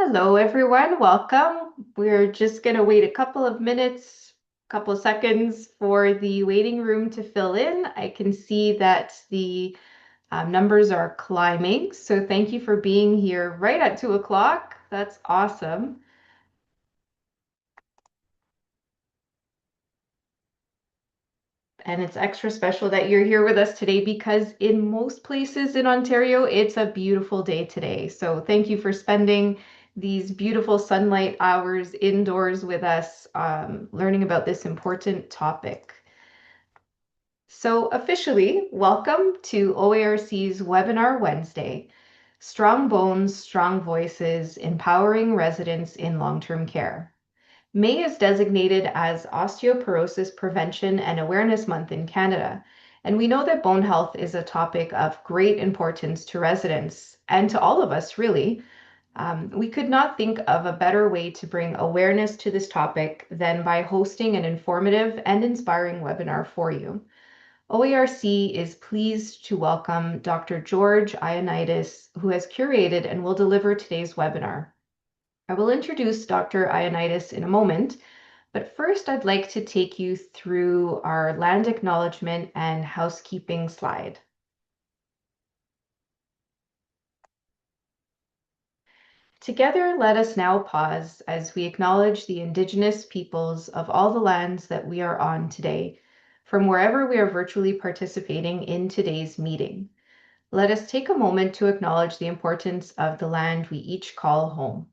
Hello, everyone. Welcome. We're just going to wait a couple of minutes, couple of seconds for the waiting room to fill in. I can see that the numbers are climbing. So thank you for being here right at 2 o'clock. That's awesome. And it's extra special that you're here with us today because in most places in Ontario, it's a beautiful day today. So thank you for spending these beautiful sunlight hours indoors with us, learning about this important topic. So officially, welcome to OARC's Webinar Wednesday, Strong Bones, Strong Voices, Empowering Residents in Long-Term Care. May is designated as Osteoporosis Prevention and Awareness Month in Canada, and we know that bone health is a topic of great importance to residents and to all of us, really. We could not think of a better way to bring awareness to this topic than by hosting an informative and inspiring webinar for you. OARC is pleased to welcome Dr. George Ioannidis, who has curated and will deliver today's webinar. I will introduce Dr. Ioannidis in a moment, but first I'd like to take you through our land acknowledgement and housekeeping slide. Together, let us now pause as we acknowledge the Indigenous peoples of all the lands that we are on today, from wherever we are virtually participating in today's meeting. Let us take a moment to acknowledge the importance of the land we each call home.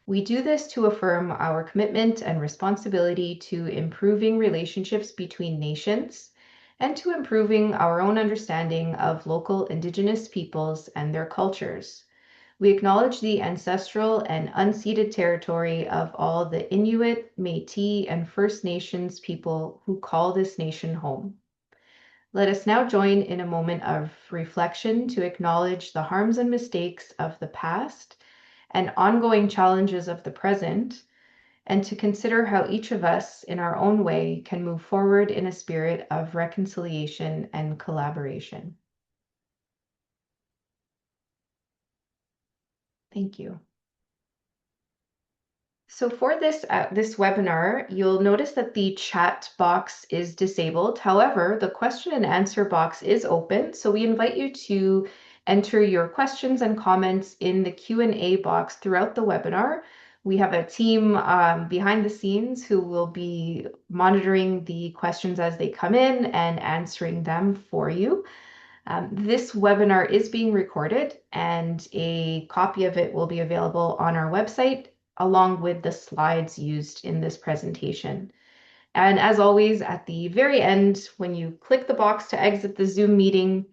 We do this to affirm our commitment and responsibility to improving relationships between nations and to improving our own understanding of local Indigenous peoples and their cultures. We acknowledge the ancestral and unceded territory of all the Inuit, Métis, and First Nations people who call this nation home. Let us now join in a moment of reflection to acknowledge the harms and mistakes of the past and ongoing challenges of the present, and to consider how each of us, in our own way, can move forward in a spirit of reconciliation and collaboration. Thank you. So for this webinar, you'll notice that the chat box is disabled. However, the question and answer box is open. So we invite you to enter your questions and comments in the Q&A box throughout the webinar. We have a team behind the scenes who will be monitoring the questions as they come in and answering them for you. This webinar is being recorded and a copy of it will be available on our website along with the slides used in this presentation. And as always, at the very end, when you click the box to exit the Zoom meeting,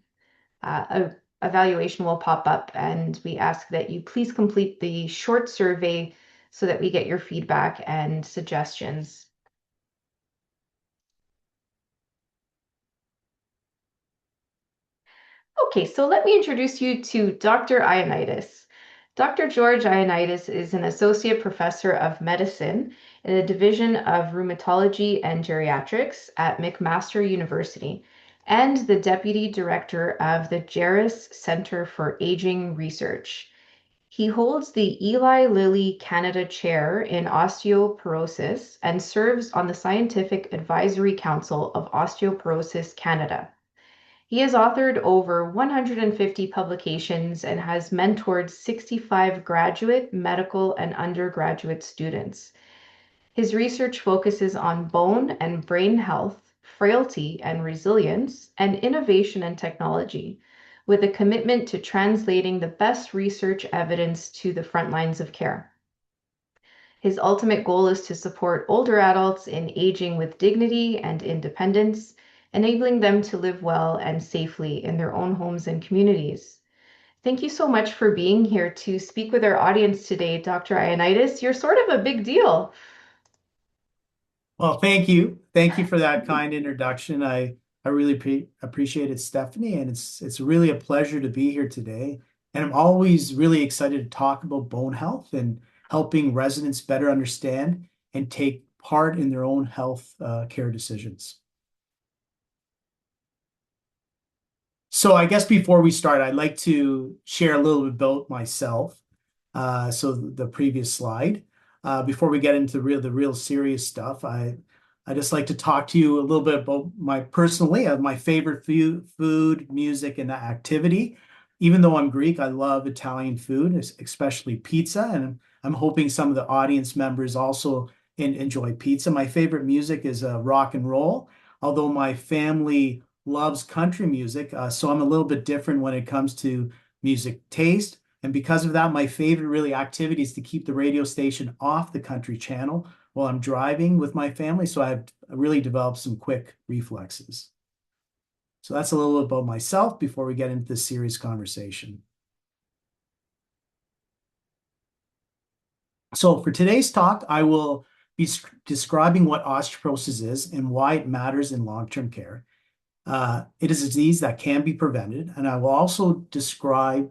a evaluation will pop up and we ask that you please complete the short survey so that we get your feedback and suggestions. Okay, so let me introduce you to Dr. Ioannidis. Dr. George Ioannidis is an associate professor of medicine in the Division of Rheumatology and Geriatrics at McMaster University and the deputy director of the GERAS Centre for Aging Research. He holds the Eli Lilly Canada Chair in Osteoporosis and serves on the Scientific Advisory Council of Osteoporosis Canada. He has authored over 150 publications and has mentored 65 graduate, medical, and undergraduate students. His research focuses on bone and brain health, frailty and resilience, and innovation and technology, with a commitment to translating the best research evidence to the front lines of care. His ultimate goal is to support older adults in aging with dignity and independence, enabling them to live well and safely in their own homes and communities. Thank you so much for being here to speak with our audience today, Dr. Ioannidis. You're sort of a big deal. Well, thank you. Thank you for that kind introduction. I really appreciate it, Stephanie, and it's really a pleasure to be here today. And I'm always really excited to talk about bone health and helping residents better understand and take part in their own health care decisions. So I guess before we start, I'd like to share a little bit about myself. So the previous slide. Before we get into the real serious stuff, I just like to talk to you a little bit about my favorite food, music, and activity. Even though I'm Greek, I love Italian food, especially pizza, and I'm hoping some of the audience members also enjoy pizza. My favorite music is rock and roll, although my family loves country music, so I'm a little bit different when it comes to music taste. And because of that, my favorite really activity is to keep the radio station off the country channel while I'm driving with my family. So I've really developed some quick reflexes. So that's a little about myself before we get into this serious conversation. So for today's talk, I will be describing what osteoporosis is and why it matters in long-term care. It is a disease that can be prevented, and I will also describe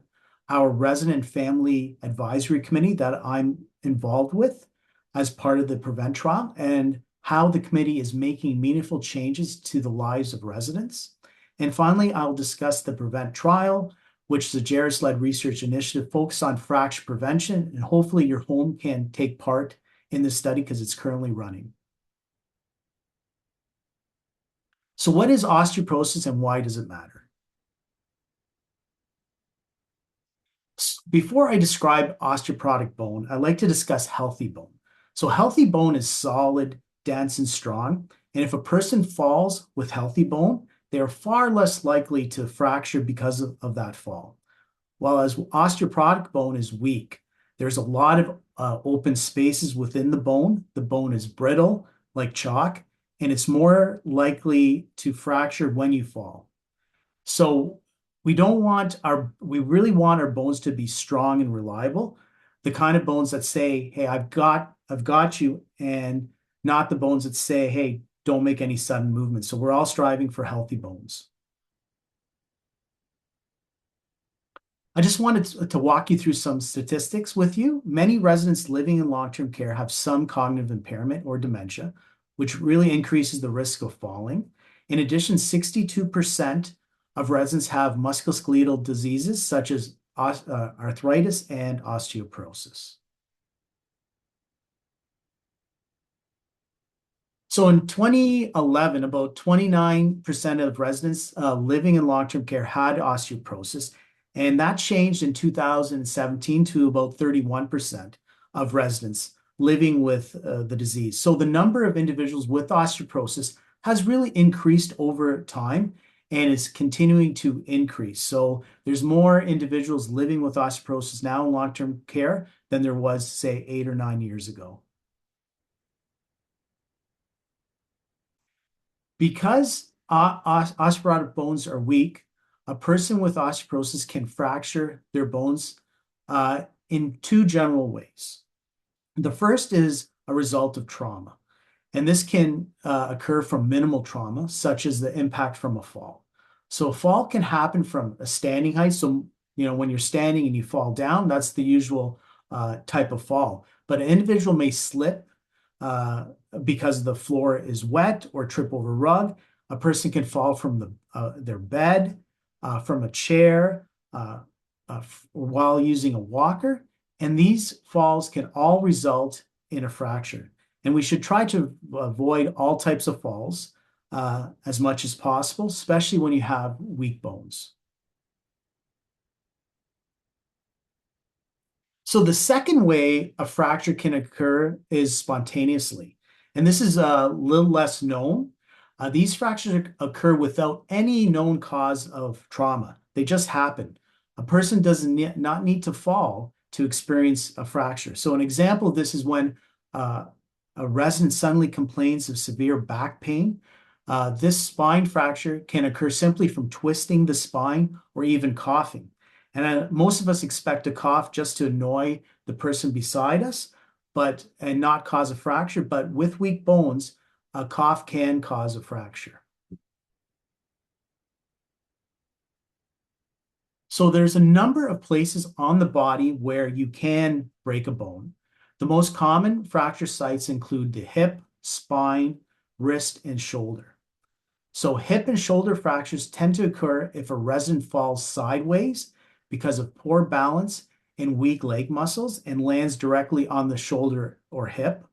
our resident family advisory committee that I'm involved with as part of the PREVENT trial and how the committee is making meaningful changes to the lives of residents. And finally, I'll discuss the PREVENT trial, which is a GERAS-led research initiative focused on fracture prevention, and hopefully your home can take part in this study because it's currently running. So what is osteoporosis and why does it matter? Before I describe osteoporotic bone, I'd like to discuss healthy bone. So healthy bone is solid, dense, and strong. And if a person falls with healthy bone, they are far less likely to fracture because of that fall. While as osteoporotic bone is weak, there's a lot of open spaces within the bone. The bone is brittle, like chalk, and it's more likely to fracture when you fall. So we really want our bones to be strong and reliable, the kind of bones that say, hey, I've got you, and not the bones that say, hey, don't make any sudden movements. So we're all striving for healthy bones. I just wanted to walk you through some statistics with you. Many residents living in long-term care have some cognitive impairment or dementia, which really increases the risk of falling. In addition, 62% of residents have musculoskeletal diseases such as arthritis and osteoporosis. So in 2011, about 29% of residents living in long-term care had osteoporosis, and that changed in 2017 to about 31% of residents living with the disease. So the number of individuals with osteoporosis has really increased over time and is continuing to increase. So there's more individuals living with osteoporosis now in long-term care than there was, say, 8 or 9 years ago. Because osteoporotic bones are weak, a person with osteoporosis can fracture their bones in two general ways. The first is a result of trauma, and this can occur from minimal trauma, such as the impact from a fall. So a fall can happen from a standing height. So, when you're standing and you fall down, that's the usual type of fall. But an individual may slip because the floor is wet or trip over rug. A person can fall from their bed, from a chair, while using a walker. And these falls can all result in a fracture. And we should try to avoid all types of falls as much as possible, especially when you have weak bones. So the second way a fracture can occur is spontaneously. And this is a little less known. These fractures occur without any known cause of trauma. They just happen. A person does not need to fall to experience a fracture. So an example of this is when a resident suddenly complains of severe back pain. This spine fracture can occur simply from twisting the spine or even coughing. And most of us expect a cough just to annoy the person beside us, and not cause a fracture. But with weak bones, a cough can cause a fracture. So there's a number of places on the body where you can break a bone. The most common fracture sites include the hip, spine, wrist, and shoulder. So hip and shoulder fractures tend to occur if a resident falls sideways because of poor balance and weak leg muscles and lands directly on the shoulder or hip.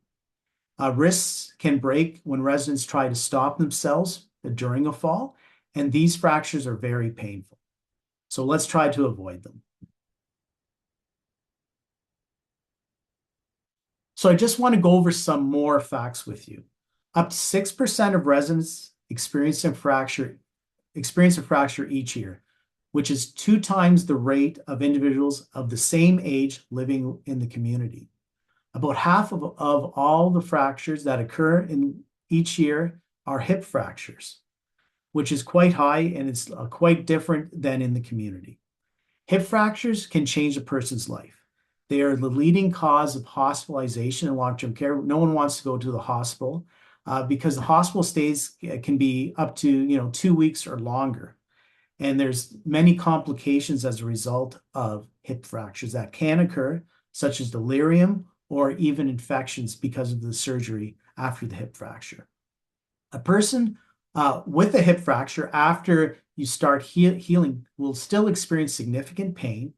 Wrists can break when residents try to stop themselves during a fall, and these fractures are very painful. So let's try to avoid them. So I just want to go over some more facts with you. Up to 6% of residents experience a fracture each year, which is 2 times the rate of individuals of the same age living in the community. About half of all the fractures that occur in each year are hip fractures, which is quite high, and it's quite different than in the community. Hip fractures can change a person's life. They are the leading cause of hospitalization and long-term care. No one wants to go to the hospital because the hospital stays can be up to 2 weeks or longer. And there's many complications as a result of hip fractures that can occur, such as delirium or even infections because of the surgery after the hip fracture. A person with a hip fracture, after you start healing, will still experience significant pain,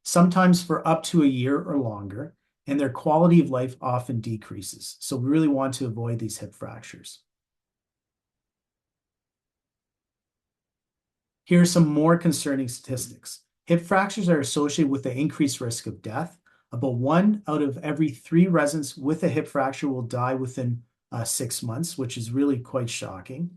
sometimes for up to a year or longer, and their quality of life often decreases. So we really want to avoid these hip fractures. Here are some more concerning statistics. Hip fractures are associated with the increased risk of death. About 1 out of every 3 residents with a hip fracture will die within 6 months, which is really quite shocking.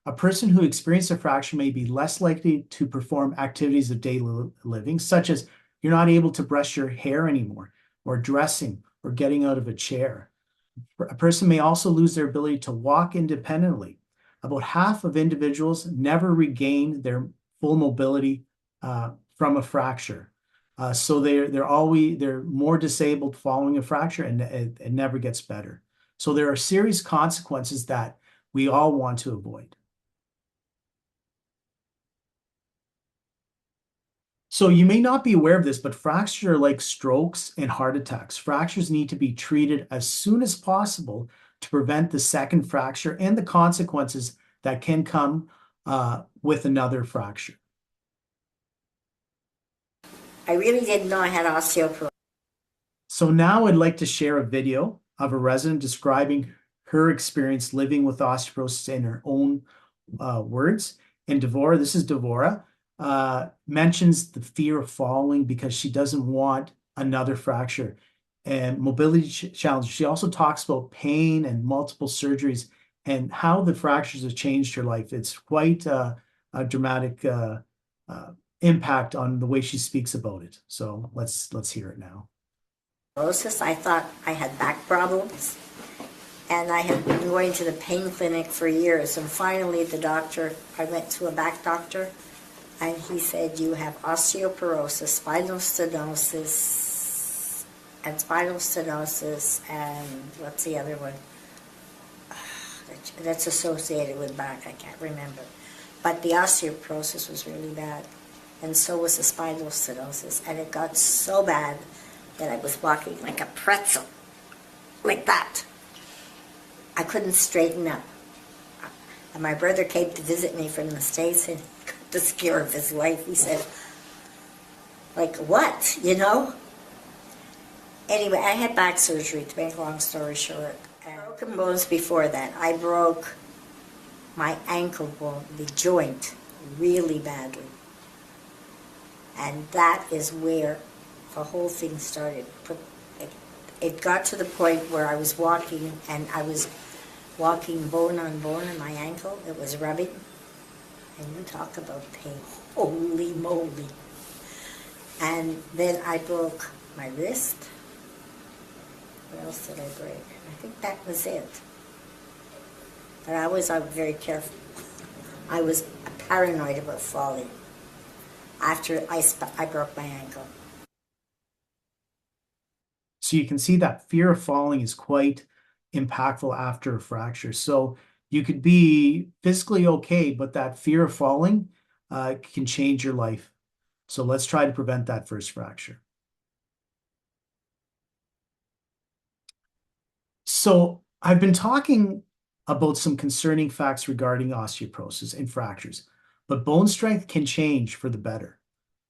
A person who experienced a fracture may be less likely to perform activities of daily living, such as you're not able to brush your hair anymore, or dressing, or getting out of a chair. A person may also lose their ability to walk independently. About half of individuals never regain their full mobility from a fracture. So they're more disabled following a fracture, and it never gets better. So there are serious consequences that we all want to avoid. So you may not be aware of this, but fractures are like strokes and heart attacks. Fractures need to be treated as soon as possible to prevent the second fracture and the consequences that can come with another fracture. I really didn't know I had osteoporosis. So now I'd like to share a video of a resident describing her experience living with osteoporosis in her own words. And this is Devora, mentions the fear of falling because she doesn't want another fracture and mobility challenges. She also talks about pain and multiple surgeries and how the fractures have changed her life. It's quite a dramatic impact on the way she speaks about it. So let's hear it now. I thought I had back problems, and I had been going to the pain clinic for years, and finally I went to a back doctor, and he said, you have osteoporosis, spinal stenosis, and what's the other one that's associated with back? I can't remember. But the osteoporosis was really bad, and so was the spinal stenosis, and it got so bad that I was walking like a pretzel, like that. I couldn't straighten up. And my brother came to visit me from the States, and got the scare of his life. He said, like, what, Anyway, I had back surgery, to make a long story short. And broken bones before that. I broke my ankle bone, the joint, really badly. And that is where the whole thing started. It got to the point where I was walking, and I was walking bone on bone on my ankle. It was rubbing. And you talk about pain. Holy moly. And then I broke my wrist. What else did I break? I think that was it. But I was very careful. I was paranoid about falling after I broke my ankle. So you can see that fear of falling is quite impactful after a fracture. So you could be physically okay, but that fear of falling can change your life. So let's try to prevent that first fracture. So I've been talking about some concerning facts regarding osteoporosis and fractures, but bone strength can change for the better.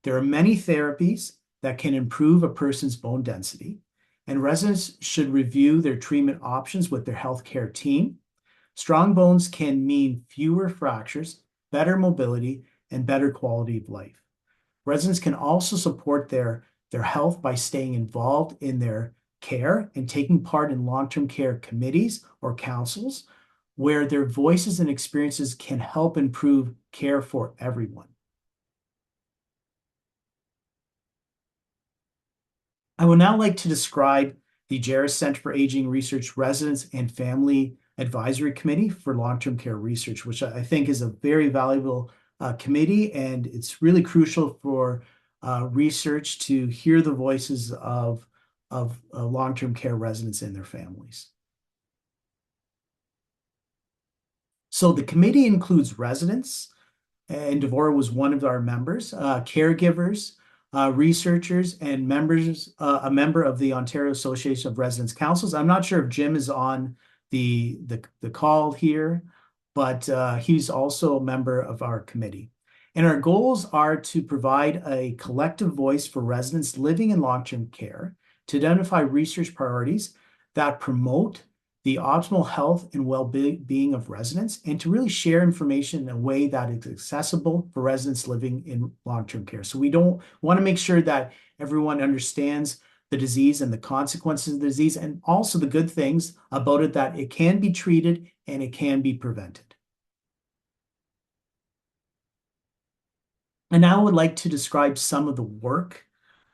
There are many therapies that can improve a person's bone density, and residents should review their treatment options with their healthcare team. Strong bones can mean fewer fractures, better mobility, and better quality of life. Residents can also support their health by staying involved in their care and taking part in long-term care committees or councils where their voices and experiences can help improve care for everyone. I would now like to describe the GERAS Centre for Aging Research Residents and Family Advisory Committee for Long-Term Care Research, which I think is a very valuable committee, and it's really crucial for research to hear the voices of long-term care residents and their families. So the committee includes residents, and Devora was one of our members, caregivers, researchers, and a member of the Ontario Association of Residents Councils. I'm not sure if Jim is on the call here, but he's also a member of our committee. And our goals are to provide a collective voice for residents living in long-term care, to identify research priorities that promote the optimal health and well-being of residents, and to really share information in a way that is accessible for residents living in long-term care. So we don't want to make sure that everyone understands the disease and the consequences of the disease, and also the good things about it, that it can be treated and it can be prevented. And now I would like to describe some of the work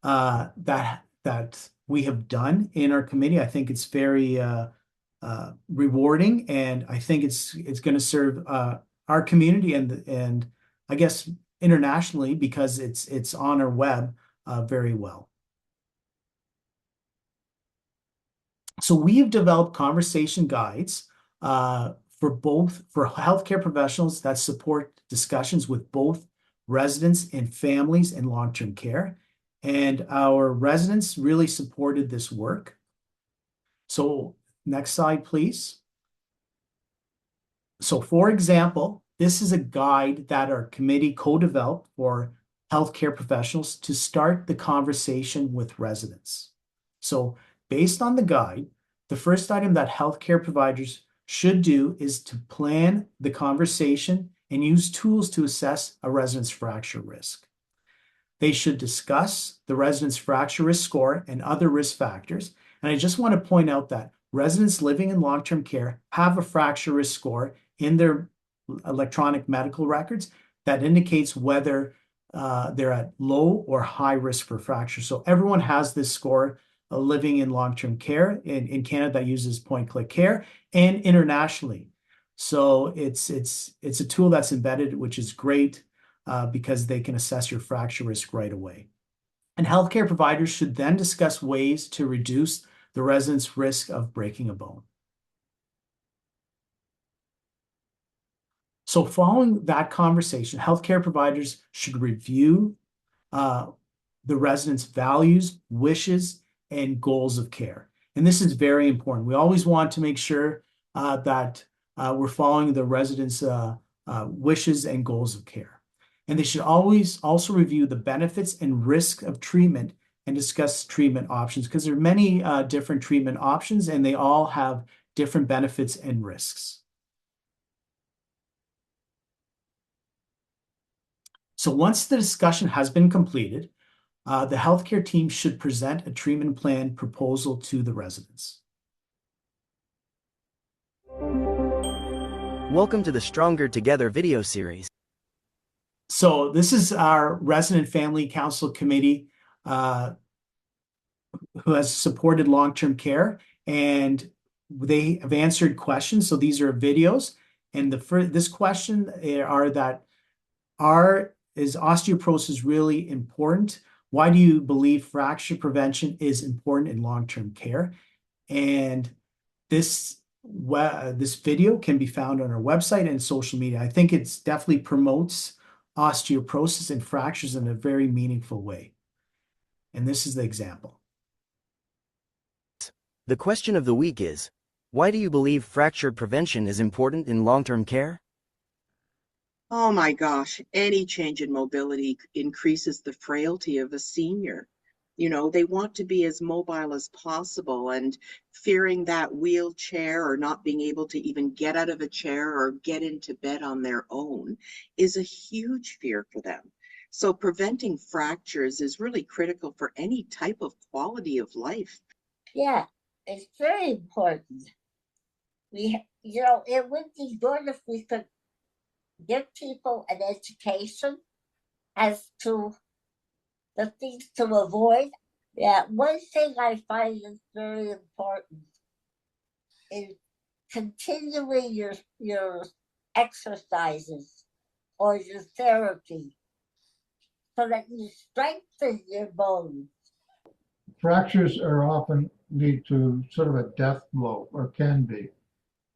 that we have done in our committee. I think it's very rewarding, and I think it's going to serve our community and I guess internationally, because it's on our web very well. So we have developed conversation guides for healthcare professionals that support discussions with both residents and families in long-term care. And our residents really supported this work. So next slide, please. So for example, this is a guide that our committee co-developed for healthcare professionals to start the conversation with residents. So based on the guide, the first item that healthcare providers should do is to plan the conversation and use tools to assess a resident's fracture risk. They should discuss the resident's fracture risk score and other risk factors. And I just want to point out that residents living in long-term care have a fracture risk score in their electronic medical records that indicates whether they're at low or high risk for fracture. So everyone has this score living in long-term care. In Canada, that uses point-click care, and internationally. So it's a tool that's embedded, which is great because they can assess your fracture risk right away. And healthcare providers should then discuss ways to reduce the resident's risk of breaking a bone. So following that conversation, healthcare providers should review the resident's values, wishes, and goals of care. And this is very important. We always want to make sure that we're following the resident's wishes and goals of care. And they should always also review the benefits and risk of treatment and discuss treatment options, because there are many different treatment options and they all have different benefits and risks. So once the discussion has been completed, the healthcare team should present a treatment plan proposal to the residents. Welcome to the Stronger Together video series. So this is our Resident Family Council Committee who has supported long-term care, and they have answered questions. So these are videos, and this question are that is osteoporosis really important? Why do you believe fracture prevention is important in long-term care? And this video can be found on our website and social media. I think it definitely promotes osteoporosis and fractures in a very meaningful way. And this is the example. The question of the week is, why do you believe fracture prevention is important in long-term care? Oh my gosh, any change in mobility increases the frailty of a senior. You know, they want to be as mobile as possible, and fearing that wheelchair or not being able to even get out of a chair or get into bed on their own is a huge fear for them. So preventing fractures is really critical for any type of quality of life. Yeah, it's very important. It would be good if we could give people an education as to the things to avoid. Yeah, one thing I find is very important is continuing your exercises or your therapy so that you strengthen your bones. Fractures are often lead to sort of a death blow, or can be.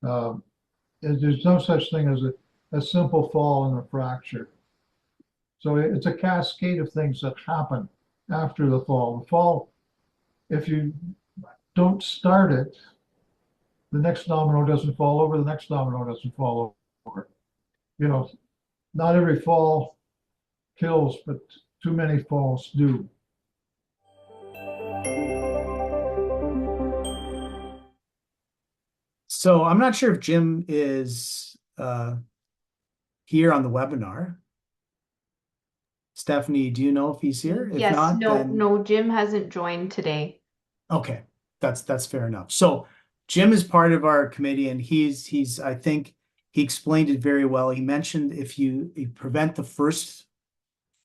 Um, there's no such thing as a simple fall and a fracture. So it's a cascade of things that happen after the fall. The fall, if you don't start it, the next domino doesn't fall over, the next domino doesn't fall over. You know, not every fall kills, but too many falls do. So I'm not sure if Jim is here on the webinar. Stephanie, do you know if he's here? If Yes, not, no, then no, Jim hasn't joined today. okay, that's fair enough. So Jim is part of our committee, and he's I think he explained it very well. He mentioned if you prevent the first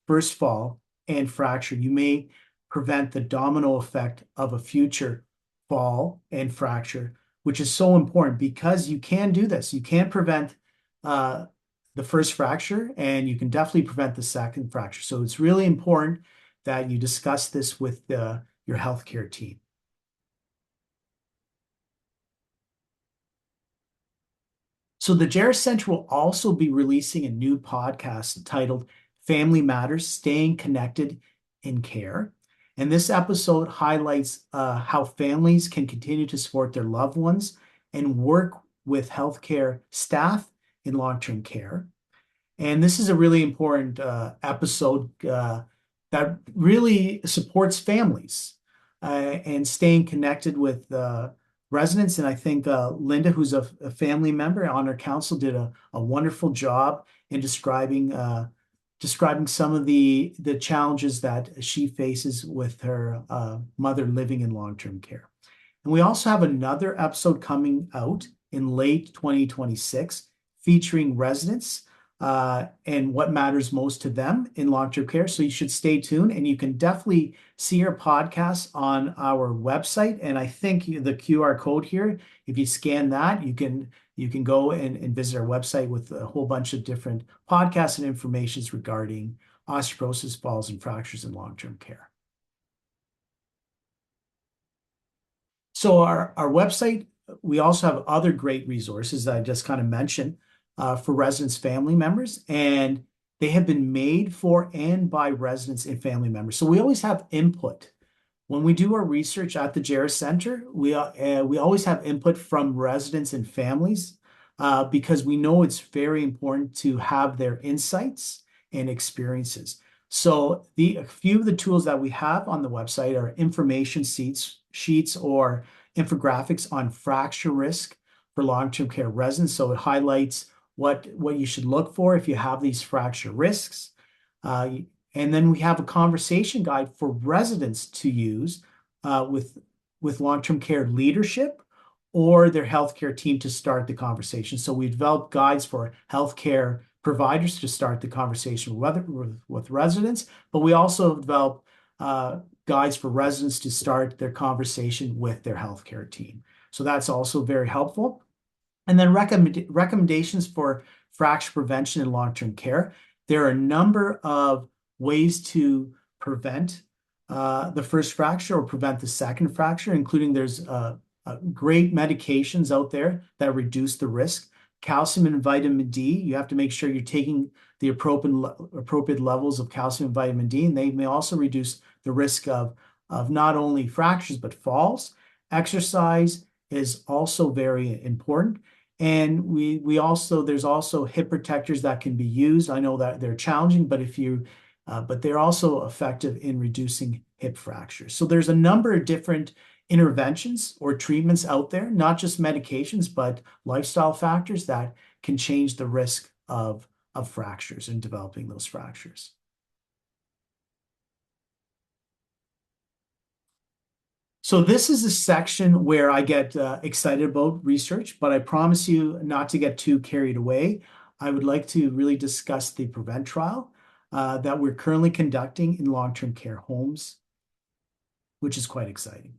fall and fracture, you may prevent the domino effect of a future fall and fracture, which is so important because you can do this. You can prevent the first fracture, and you can definitely prevent the second fracture. So it's really important that you discuss this with your healthcare team. So the GERAS Centre will also be releasing a new podcast titled Family Matters, Staying Connected in Care. And this episode highlights how families can continue to support their loved ones and work with healthcare staff in long-term care. And this is a really important episode that really supports families and staying connected with residents. And I think Linda, who's a family member on our council, did a wonderful job in describing some of the challenges that she faces with her mother living in long-term care. And we also have another episode coming out in late 2026 featuring residents and what matters most to them in long-term care. So you should stay tuned, and you can definitely see our podcasts on our website. And I think the QR code here, if you scan that, you can go and visit our website with a whole bunch of different podcasts and information regarding osteoporosis, falls, and fractures in long-term care. So our website, we also have other great resources that I just kind of mentioned for residents' family members, and they have been made for and by residents and family members. So we always have input. When we do our research at the GERAS Centre, we always have input from residents and families because we know it's very important to have their insights and experiences. So a few of the tools that we have on the website are information sheets or infographics on fracture risk for long-term care residents. So it highlights what you should look for if you have these fracture risks. And then we have a conversation guide for residents to use with long-term care leadership or their healthcare team to start the conversation. So we developed guides for healthcare providers to start the conversation with residents, but we also develop guides for residents to start their conversation with their healthcare team. So that's also very helpful. And then recommendations for fracture prevention in long-term care. There are a number of ways to prevent the first fracture or prevent the second fracture, including there's great medications out there that reduce the risk. Calcium and vitamin D, you have to make sure you're taking the appropriate levels of calcium and vitamin D, and they may also reduce the risk of not only fractures, but falls. Exercise is also very important. And there's also hip protectors that can be used. I know that they're challenging, but if you but they're also effective in reducing hip fractures. So there's a number of different interventions or treatments out there, not just medications, but lifestyle factors that can change the risk of fractures and developing those fractures. So this is a section where I get excited about research, but I promise you not to get too carried away. I would like to really discuss the PREVENT trial that we're currently conducting in long-term care homes, which is quite exciting.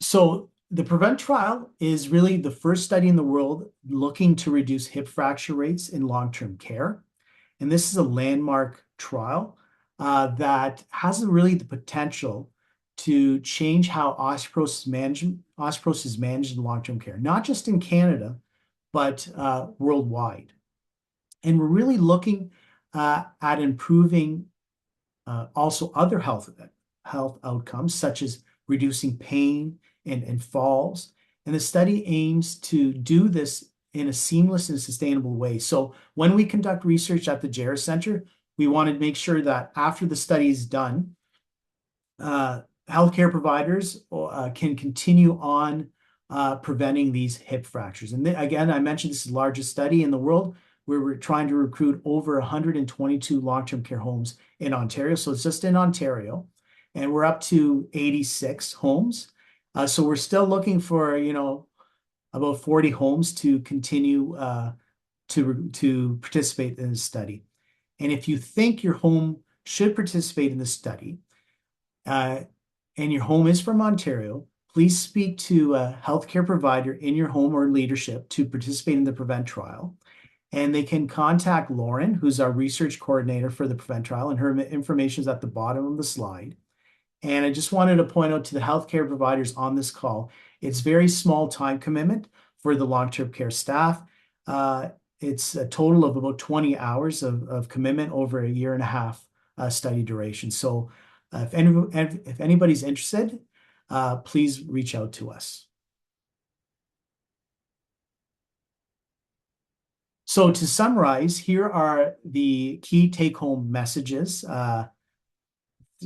So the PREVENT trial is really the first study in the world looking to reduce hip fracture rates in long-term care. And this is a landmark trial that has really the potential to change how osteoporosis is managed in long-term care, not just in Canada, but worldwide. And we're really looking at improving also other health outcomes, such as reducing pain and falls. And the study aims to do this in a seamless and sustainable way. So when we conduct research at the GERAS Centre, we want to make sure that after the study is done, healthcare providers can continue on preventing these hip fractures. And again, I mentioned this is the largest study in the world where we're trying to recruit over 122 long-term care homes in Ontario. So it's just in Ontario. And we're up to 86 homes. So we're still looking for, about 40 homes to continue to participate in the study. And if you think your home should participate in the study, and your home is from Ontario, please speak to a healthcare provider in your home or leadership to participate in the PREVENT trial. And they can contact Lauren, who's our research coordinator for the PREVENT trial, and her information is at the bottom of the slide. And I just wanted to point out to the healthcare providers on this call, it's very small time commitment for the long-term care staff. It's a total of about 20 hours of commitment over a year and a half study duration. So if anybody's interested, please reach out to us. So to summarize, here are the key take-home messages.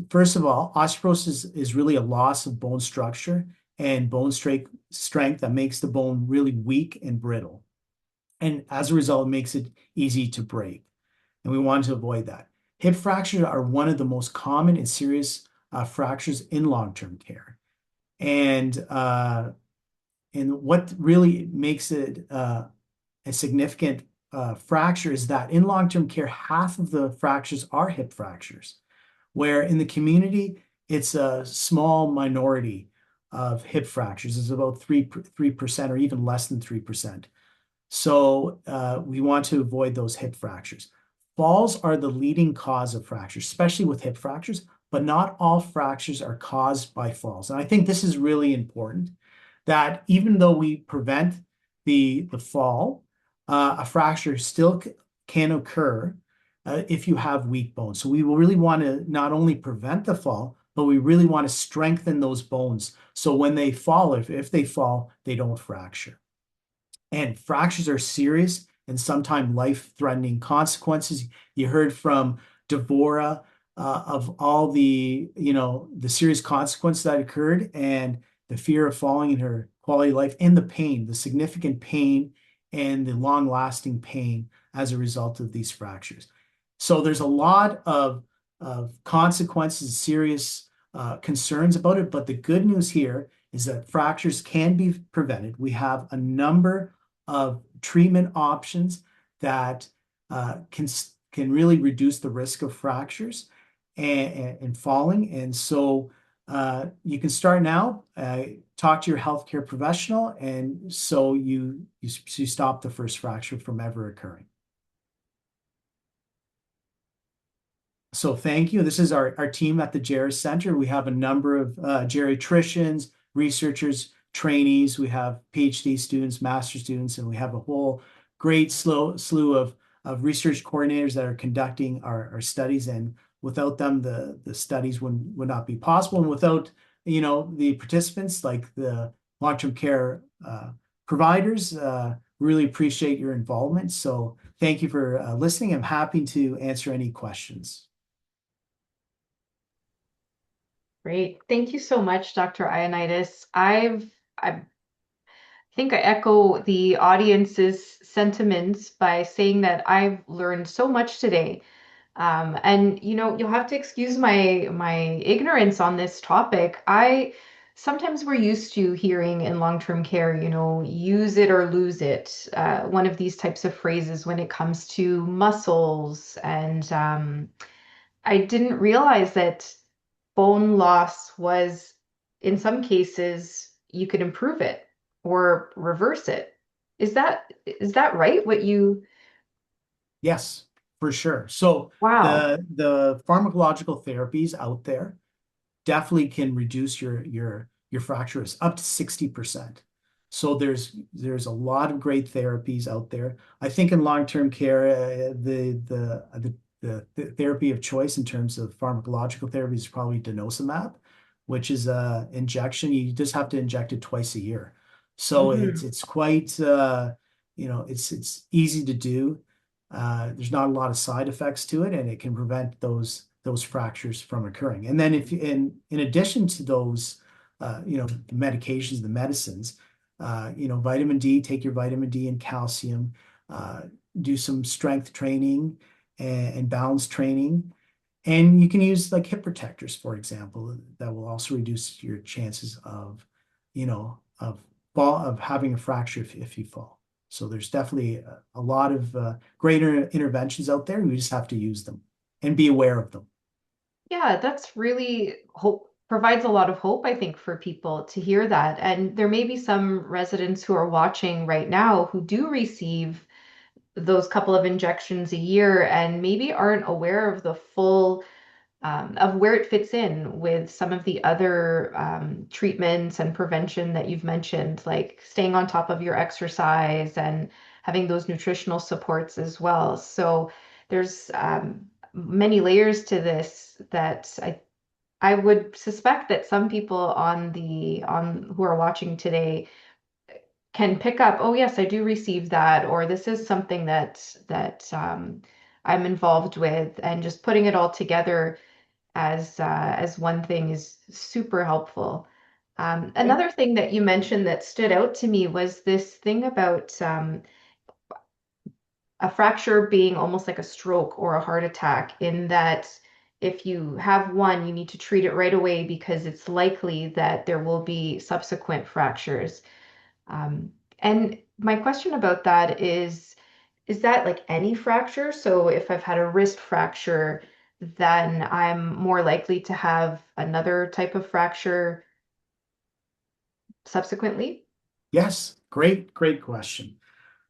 First of all, osteoporosis is really a loss of bone structure and bone strength that makes the bone really weak and brittle. And as a result, it makes it easy to break. And we want to avoid that. Hip fractures are one of the most common and serious fractures in long-term care. And what really makes it a significant fracture is that in long-term care, half of the fractures are hip fractures, where in the community, it's a small minority of hip fractures. It's about 3% or even less than 3%. So we want to avoid those hip fractures. Falls are the leading cause of fractures, especially with hip fractures, but not all fractures are caused by falls. And I think this is really important, that even though we prevent the fall, a fracture still can occur if you have weak bones. So we will really want to not only prevent the fall, but we really want to strengthen those bones. So when they fall, if they fall, they don't fracture. And fractures are serious and sometimes life-threatening consequences. You heard from Devorah of all the serious consequences that occurred and the fear of falling in her quality of life and the pain, the significant pain and the long-lasting pain as a result of these fractures. So there's a lot of consequences, serious concerns about it, but the good news here is that fractures can be prevented. We have a number of treatment options that can really reduce the risk of fractures and falling. And so you can start now, talk to your healthcare professional, and so you stop the first fracture from ever occurring. So thank you. This is our team at the GERAS Centre. We have a number of geriatricians, researchers, trainees. We have PhD students, master students, and we have a whole great slew of research coordinators that are conducting our studies. And without them, the studies would not be possible. And without, the participants like the long-term care providers, really appreciate your involvement. So thank you for listening. I'm happy to answer any questions. Great. Thank you so much, Dr. Ioannidis. I think I echo the audience's sentiments by saying that I've learned so much today. And you'll have to excuse my ignorance on this topic. I sometimes we're used to hearing in long-term care, use it or lose it. One of these types of phrases when it comes to muscles, and I didn't realize that bone loss was, in some cases, you could improve it or reverse it. Is that right? Yes, for sure. So Wow. the pharmacological therapies out there definitely can reduce your fracture risk up to 60%. So there's a lot of great therapies out there. I think in long-term care, the therapy of choice in terms of pharmacological therapy is probably denosumab, which is a injection. You just have to inject it twice a year. So Mhm. it's quite it's easy to do. There's not a lot of side effects to it, and it can prevent those fractures from occurring. And then if in addition to those, the medications, the medicines, vitamin D, take your vitamin D and calcium, do some strength training and balance training. And you can use like hip protectors, for example, that will also reduce your chances of, of having a fracture if you fall. So there's definitely a lot of greater interventions out there. We just have to use them and be aware of them. Yeah, that's really hope provides a lot of hope, I think, for people to hear that. And there may be some residents who are watching right now who do receive those couple of injections a year and maybe aren't aware of the full of where it fits in with some of the other treatments and prevention that you've mentioned, like staying on top of your exercise and having those nutritional supports as well. So there's many layers to this that I would suspect that some people on who are watching today can pick up, oh yes, I do receive that, or this is something that I'm involved with, and just putting it all together as one thing is super helpful. Right? Another thing that you mentioned that stood out to me was this thing about a fracture being almost like a stroke or a heart attack, in that if you have one, you need to treat it right away because it's likely that there will be subsequent fractures. Um, and my question about that is that like any fracture? So if I've had a wrist fracture, then I'm more likely to have another type of fracture subsequently? Yes, great question.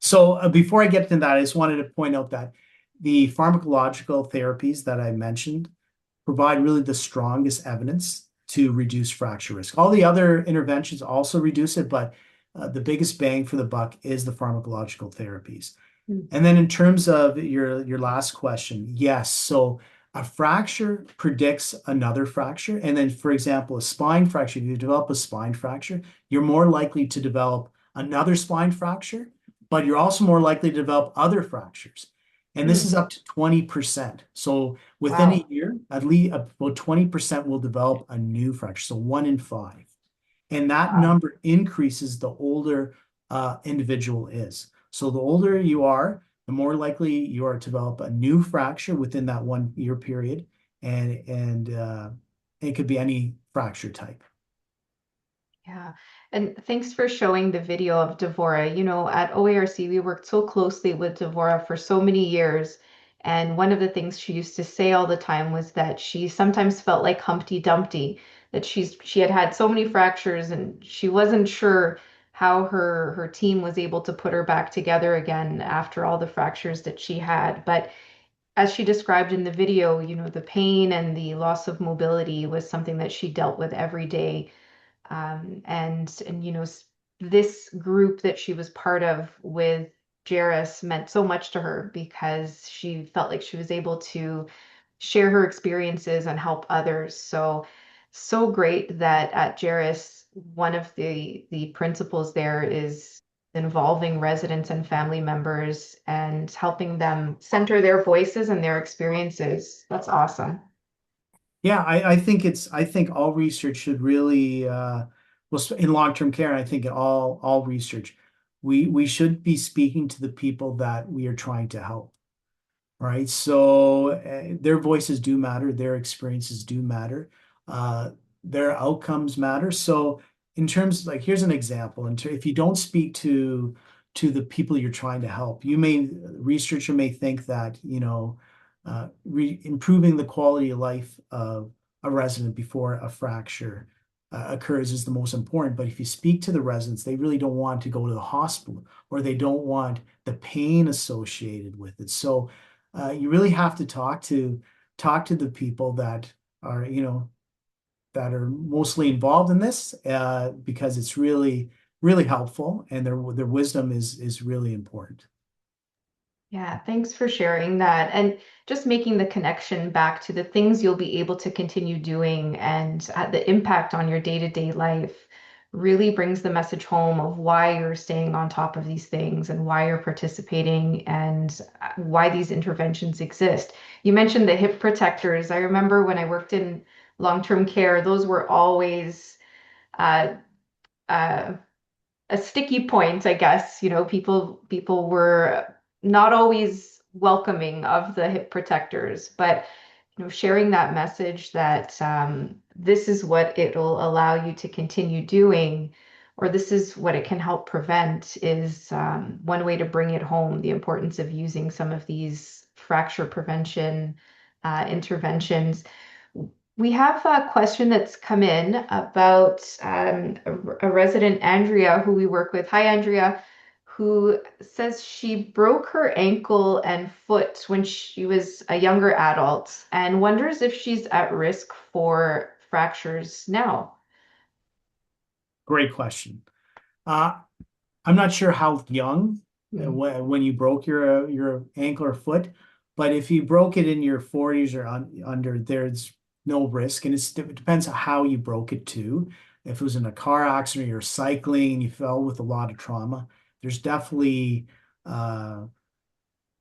So before I get to that, I just wanted to point out that the pharmacological therapies that I mentioned provide really the strongest evidence to reduce fracture risk. All the other interventions also reduce it, but the biggest bang for the buck is the pharmacological therapies. Mm. And then in terms of your last question, yes. So a fracture predicts another fracture. And then, for example, a spine fracture, if you develop a spine fracture, you're more likely to develop another spine fracture, but you're also more likely to develop other fractures. And this Mm. is up to 20%. So within a Wow. year, at least about 20% will develop a new fracture. So 1 in 5. And that Wow. number increases the older individual is. So the older you are, the more likely you are to develop a new fracture within that 1 year period, and it could be any fracture type. Yeah. And thanks for showing the video of Devora. At OARC, we worked so closely with Devora for so many years. And one of the things she used to say all the time was that she sometimes felt like Humpty Dumpty, that she had had so many fractures and she wasn't sure how her team was able to put her back together again after all the fractures that she had. But as she described in the video, the pain and the loss of mobility was something that she dealt with every day. And this group that she was part of with GERAS meant so much to her because she felt like she was able to share her experiences and help others. So great that at GERAS, one of the principles there is involving residents and family members and helping them center their voices and their experiences. That's awesome. Yeah, I think all research should really well in long-term care, I think all research, we should be speaking to the people that we are trying to help, right? So their voices do matter, their experiences do matter, uh, their outcomes matter. So in terms like here's an example, if you don't speak to the people you're trying to help, researcher may think that, improving the quality of life of a resident before a fracture occurs is the most important. But if you speak to the residents, they really don't want to go to the hospital or they don't want the pain associated with it. So you really have to talk to the people that are, that are mostly involved in this because it's really helpful and their wisdom is really important. Yeah, thanks for sharing that and just making the connection back to the things you'll be able to continue doing and the impact on your day-to-day life really brings the message home of why you're staying on top of these things and why you're participating and why these interventions exist. You mentioned the hip protectors. I remember when I worked in long-term care, those were always uh, uh, a sticky point, I guess. People were not always welcoming of the hip protectors, but sharing that message that this is what it'll allow you to continue doing, or this is what it can help prevent, is one way to bring it home, the importance of using some of these fracture prevention interventions. We have a question that's come in about a resident, Andrea, who we work with. Hi, Andrea, who says she broke her ankle and foot when she was a younger adult and wonders if she's at risk for fractures now. Great question. Uh, I'm not sure how young Mm. when you broke your ankle or foot, but if you broke it in your 40s or under, there's no risk, and it depends on how you broke it too. If it was in a car accident, you're cycling, you fell with a lot of trauma, there's definitely uh,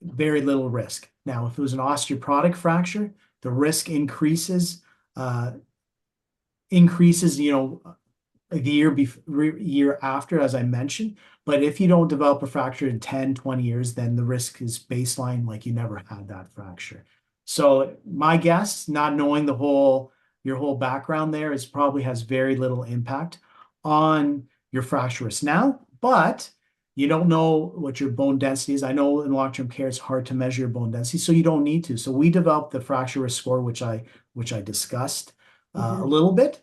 very little risk. Now, if it was an osteoporotic fracture, the risk uh, increases, the year after, as I mentioned. But if you don't develop a fracture in 10, 20 years, then the risk is baseline, like you never had that fracture. So my guess, not knowing your whole background there, is probably has very little impact on your fracture risk now, but you don't know what your bone density is. I know in long-term care, it's hard to measure your bone density, so you don't need to. So we developed the fracture risk score, which I discussed a Mhm. little bit,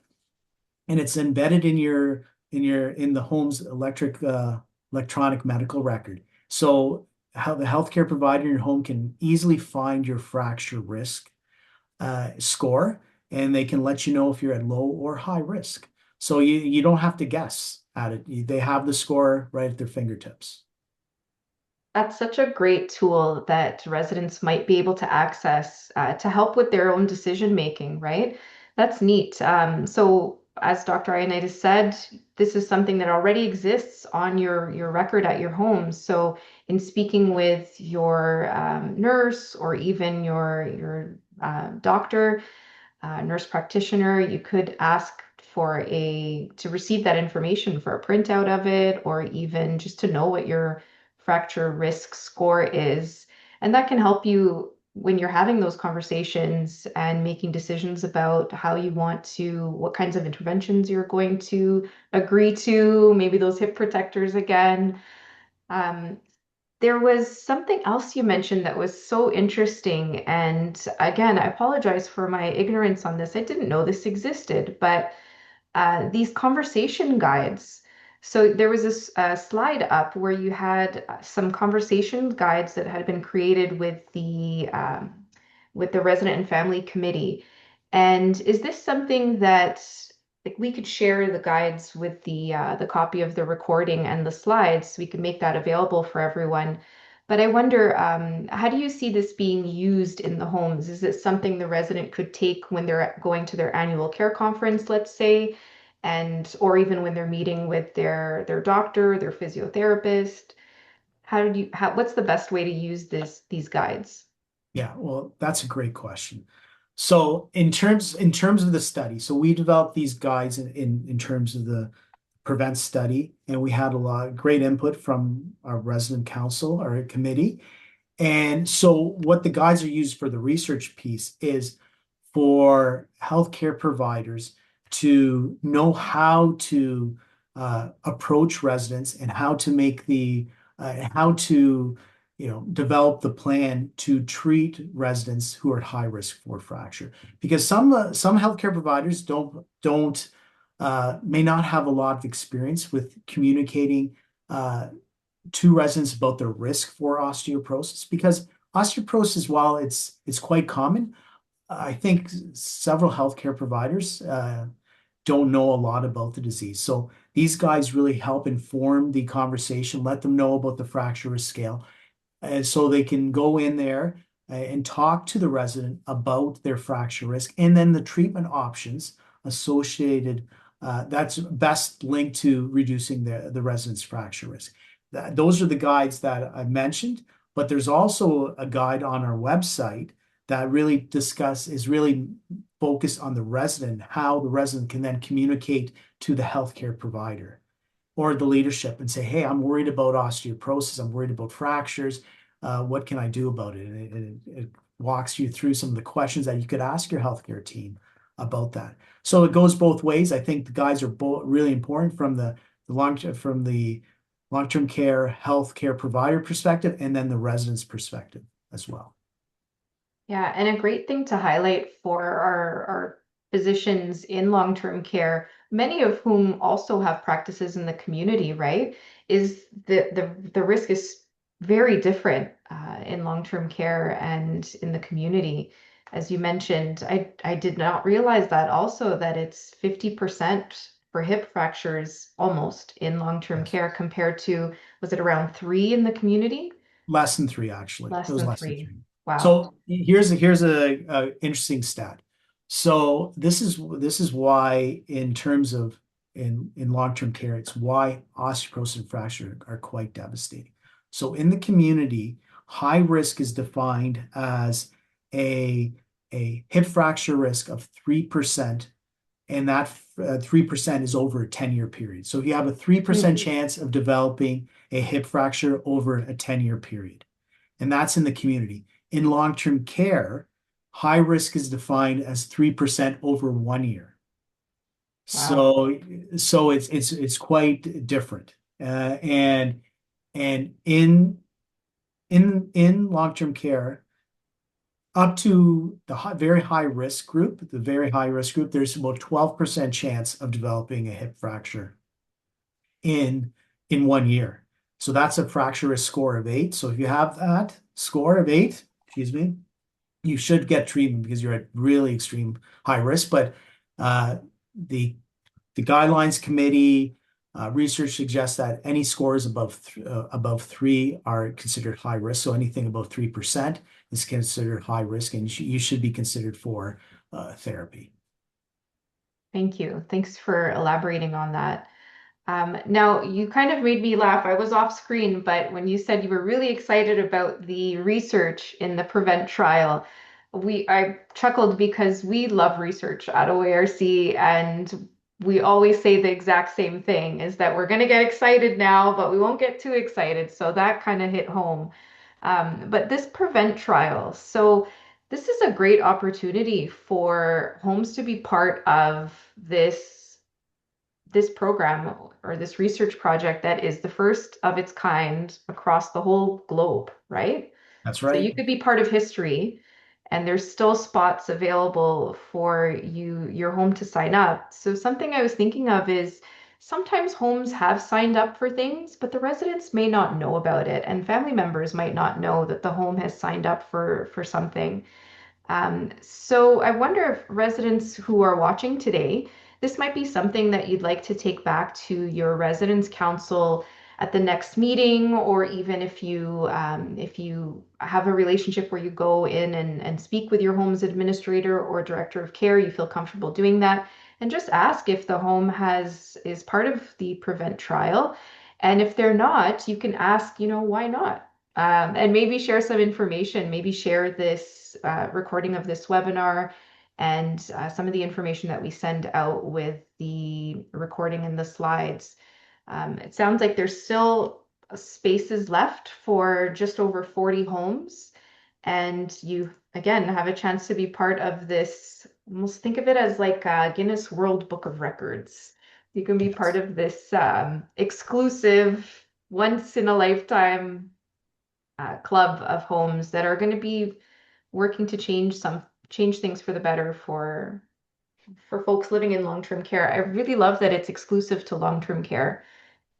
and it's embedded in the home's electronic medical record. So how the healthcare provider in your home can easily find your fracture risk score, and they can let you know if you're at low or high risk. So you don't have to guess at it. They have the score right at their fingertips. That's such a great tool that residents might be able to access to help with their own decision making, right? That's neat. So, as Dr. Ioannidis said, this is something that already exists on your record at your home. So, in speaking with your nurse or even your doctor, nurse practitioner, you could ask to receive that information for a printout of it, or even just to know what your fracture risk score is. And that can help you when you're having those conversations and making decisions about what kinds of interventions you're going to agree to, maybe those hip protectors again. Um, there was something else you mentioned that was so interesting. And again, I apologize for my ignorance on this. I didn't know this existed, but these conversation guides. So there was this slide up where you had some conversation guides that had been created with the resident and family committee. And is this something that like we could share the guides with the copy of the recording and the slides, so we could make that available for everyone. But I wonder, how do you see this being used in the homes? Is it something the resident could take when they're going to their annual care conference, let's say, and or even when they're meeting with their doctor, their physiotherapist? What's the best way to use these guides? Yeah, well, that's a great question. So in terms of the study, so we developed these guides in terms of the prevent study, and we had a lot of great input from our resident council, our committee. And so what the guides are used for the research piece is for healthcare providers to know how to approach residents and how to make how to develop the plan to treat residents who are at high risk for fracture. Because some healthcare providers don't may not have a lot of experience with communicating to residents about their risk for osteoporosis. Because osteoporosis, while it's quite common, I think several healthcare providers don't know a lot about the disease. So these guys really help inform the conversation, let them know about the fracture risk scale, and so they can go in there and talk to the resident about their fracture risk and then the treatment options associated that's best linked to reducing the resident's fracture risk. Those are the guides that I mentioned, but there's also a guide on our website that is really focused on the resident, how the resident can then communicate to the healthcare provider or the leadership and say, hey, I'm worried about osteoporosis. I'm worried about fractures. What can I do about it? And it walks you through some of the questions that you could ask your healthcare team about that. So it goes both ways. I think the guides are both really important from the long-term care healthcare provider perspective and then the resident's perspective as well. Yeah, and a great thing to highlight for our physicians in long-term care, many of whom also have practices in the community, right? Is the risk is very different in long-term care and in the community. As you mentioned, I did not realize that also that it's 50% for hip fractures almost in long-term Yes. care compared to, was it around 3 in the community? Less than 3, actually. Less It was than less than 3. 3. Wow. So here's a interesting stat. So this is why in terms of in long-term care, it's why osteoporosis and fracture are quite devastating. So in the community, high risk is defined as a hip fracture risk of 3%, and that 3% is over a 10-year period. So you have a 3% chance of developing a hip fracture over a 10-year period, and that's in the community. In long-term care, high risk is defined as 3% over 1 year. Wow. So it's quite different. And in long-term care, up to the very high risk group, there's about 12% chance of developing a hip fracture in 1 year. So that's a fracture risk score of 8. So if you have that score of 8, excuse me, you should get treatment because you're at really extreme high risk. But the guidelines committee research suggests that any scores above 3 are considered high risk. So anything above 3% is considered high risk, and you should be considered for therapy. Thank you. Thanks for elaborating on that. Now, you kind of made me laugh. I was off screen, but when you said you were really excited about the research in the PREVENT trial, I chuckled because we love research at OARC, and we always say the exact same thing, is that we're going to get excited now, but we won't get too excited. So that kind of hit home. But this PREVENT trial, so this is a great opportunity for homes to be part of this program or this research project that is the first of its kind across the whole globe, right? That's So right. you could be part of history, and there's still spots available for your home to sign up. So something I was thinking of is sometimes homes have signed up for things, but the residents may not know about it, and family members might not know that the home has signed up for something. So I wonder if residents who are watching today, this might be something that you'd like to take back to your residents council at the next meeting, or even if you have a relationship where you go in and speak with your home's administrator or director of care, you feel comfortable doing that. and just ask if the home is part of the prevent trial. And if they're not, you can ask, why not? And maybe share some information, maybe share this recording of this webinar and some of the information that we send out with the recording and the slides. It sounds like there's still spaces left for just over 40 homes. And you, again, have a chance to be part of this. Almost think of it as like a Guinness World Book of Records. You can be part of this exclusive, once in a lifetime club of homes that are going to be working to change things for the better for folks living in long-term care. I really love that it's exclusive to long-term care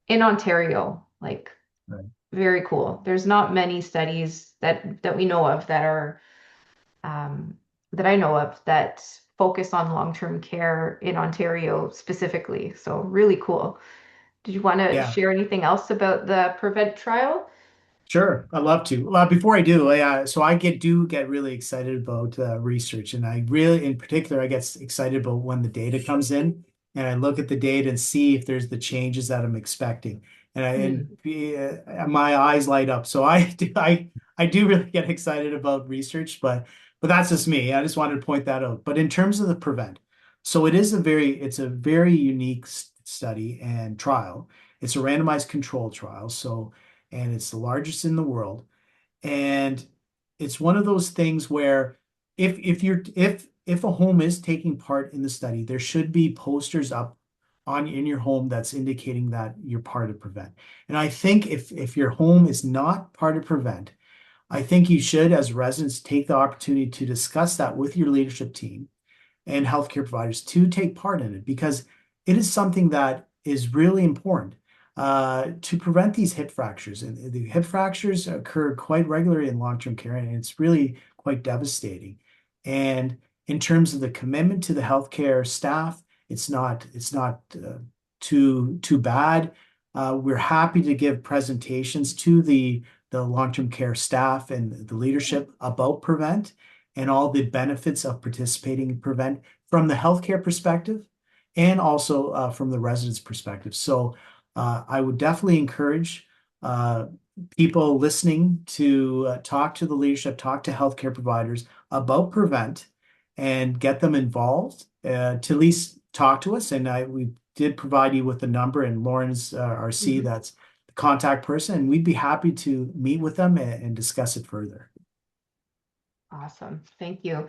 in Ontario. Like, Right. very cool. There's not many studies that we know of um, that I know of that focus on long-term care in Ontario specifically. So really cool. Did you want to Yeah. share anything else about the prevent trial? Sure, I'd love to. Before I do, so I do get really excited about research, and I really, in particular, I get excited about when the data comes in, and I look at the data and see if there's the changes that I'm expecting, my eyes light up. So I do really get excited about research, but that's just me. I just wanted to point that out. But in terms of the prevent, so it's a very unique study and trial. It's a randomized control trial, and it's the largest in the world. And it's one of those things where if a home is taking part in the study, there should be posters up in your home that's indicating that you're part of Prevent. And I think if your home is not part of Prevent, I think you should, as residents, take the opportunity to discuss that with your leadership team and healthcare providers to take part in it, because it is something that is really important to prevent these hip fractures. And the hip fractures occur quite regularly in long-term care, and it's really quite devastating. And in terms of the commitment to the healthcare staff, it's not too bad. We're happy to give presentations to the long-term care staff and the leadership about Prevent and all the benefits of participating in Prevent from the healthcare perspective and also from the residents' perspective. So I would definitely encourage people listening to talk to the leadership, talk to healthcare providers about Prevent and get them involved to at least talk to us. And we did provide you with the number, and Lauren's our C, that's the contact person, and we'd be happy to meet with them and discuss it further. Awesome. Thank you.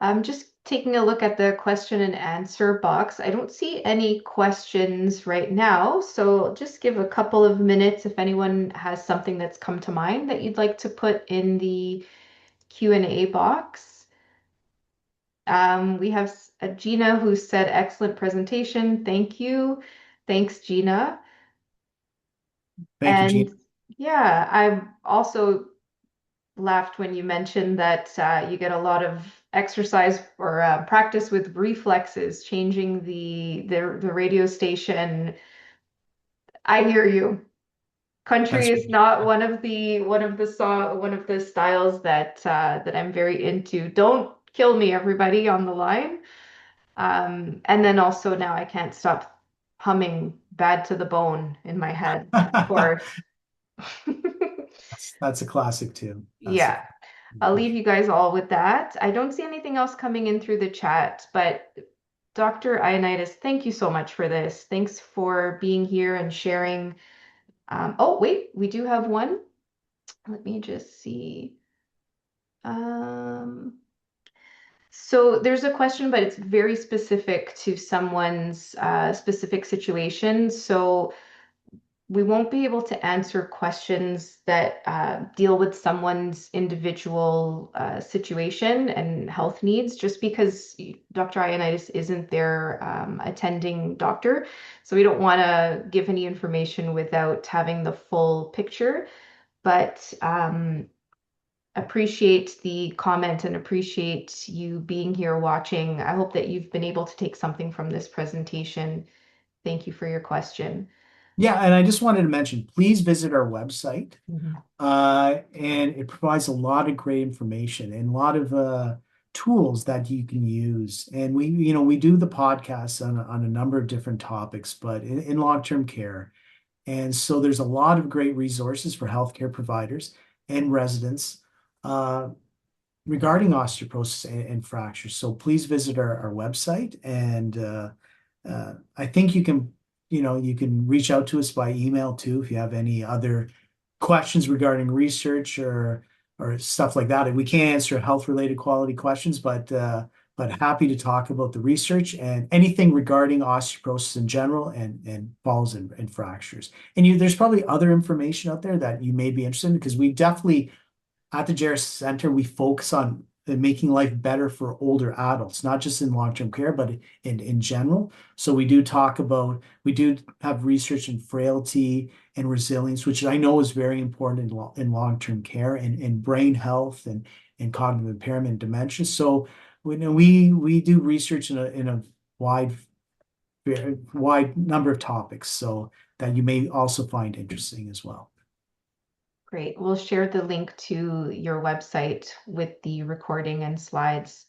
I'm just taking a look at the question and answer box. I don't see any questions right now, so just give a couple of minutes if anyone has something that's come to mind that you'd like to put in the Q&A box. We have Gina who said, excellent presentation. Thank you. Thanks, Gina. Thank you, Gene. Yeah, I also laughed when you mentioned that you get a lot of exercise or practice with reflexes, changing the radio station. I hear you. Country That's is not one of the styles that I'm very into. Don't kill me, everybody on the line. And then also now I can't stop humming "Bad to the Bone" in my head, of course. that's a classic too. Yeah. I'll leave you guys all with that. I don't see anything else coming in through the chat, but Dr. Ioannidis, thank you so much for this. Thanks for being here and sharing. Oh, wait, we do have one. Let me just see. So there's a question, but it's very specific to someone's specific situation. So we won't be able to answer questions that deal with someone's individual situation and health needs, just because Dr. Ioannidis isn't their attending doctor. So we don't want to give any information without having the full picture. But appreciate the comment and appreciate you being here watching. I hope that you've been able to take something from this presentation. Thank you for your question. Yeah, and I just wanted to mention, please visit our website. Mhm. And it provides a lot of great information and a lot of tools that you can use. And we do the podcasts on a number of different topics, but in long-term care. And so there's a lot of great resources for healthcare providers and residents regarding osteoporosis and fractures. So please visit our website, and I think you can reach out to us by email too if you have any other questions regarding research or stuff like that. We can't answer health-related quality questions, but happy to talk about the research and anything regarding osteoporosis in general and falls and fractures. And there's probably other information out there that you may be interested in, because we definitely at the GERAS Centre, we focus on making life better for older adults, not just in long-term care, but in general. So we do have research in frailty and resilience, which I know is very important in long-term care, and brain health and cognitive impairment and dementia. So we do research in a wide number of topics, so that you may also find interesting as well. Great. We'll share the link to your website with the recording and slides.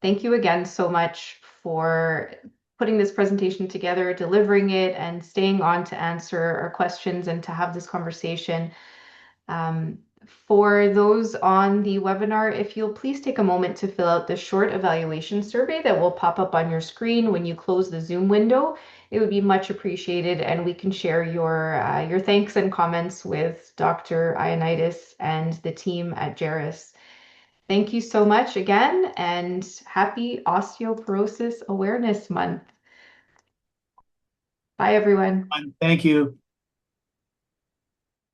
Thank you again so much for putting this presentation together, delivering it, and staying on to answer our questions and to have this conversation. For those on the webinar, if you'll please take a moment to fill out the short evaluation survey that will pop up on your screen when you close the Zoom window, it would be much appreciated, and we can share your thanks and comments with Dr. Ioannidis and the team at GERAS. Thank you so much again, and happy Osteoporosis Awareness Month. Bye, everyone. Thank you.